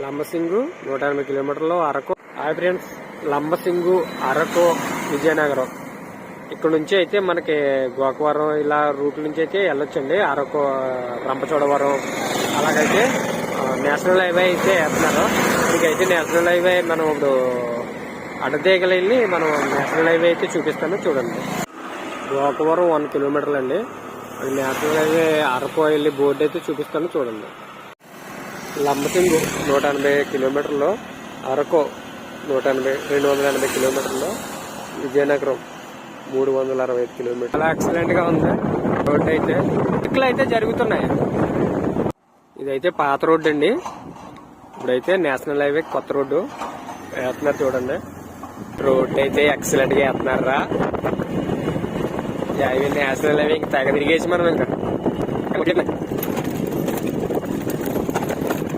లంబసింగు 180 కిలోమీటర్లు, Araku. Hi friends, Lambasingi, Araku, Vizianagaram ఇక్కడ నుంచి అయితే మనకి గోకవరం ఇలా రూట్ నుంచి అయితే వెళ్ళొచ్చండి. అరకు, రంపచోడవరం అలాగైతే నేషనల్ హైవే అయితే వేస్తున్నారు. మీకైతే నేషనల్ హైవే మనం ఇప్పుడు అడ్డతీగలు వెళ్ళి మనం నేషనల్ హైవే అయితే చూపిస్తాను చూడండి. గోకవరం 1 కిలోమీటర్లు అండి. అది నేషనల్ హైవే. అరకు వెళ్ళి బోర్డు అయితే చూపిస్తాను చూడండి. లంబసింగు 180 కిలోమీటర్లు, అరకు 280 కిలోమీటర్లు, విజయనగరం 365 కిలోమీటర్లు. చాలా ఎక్సలెంట్ గా ఉంది రోడ్డు అయితే. ఇట్లు అయితే జరుగుతున్నాయి. ఇదైతే పాత రోడ్డు అండి. ఇప్పుడైతే నేషనల్ హైవే కొత్త రోడ్డు వేస్తున్నారు చూడండి. రోడ్డు అయితే ఎక్సలెంట్ గా వేస్తున్నారా. హైవే నేషనల్ హైవే ఇంకా తెగ తిరిగేసి మనం ఇంకా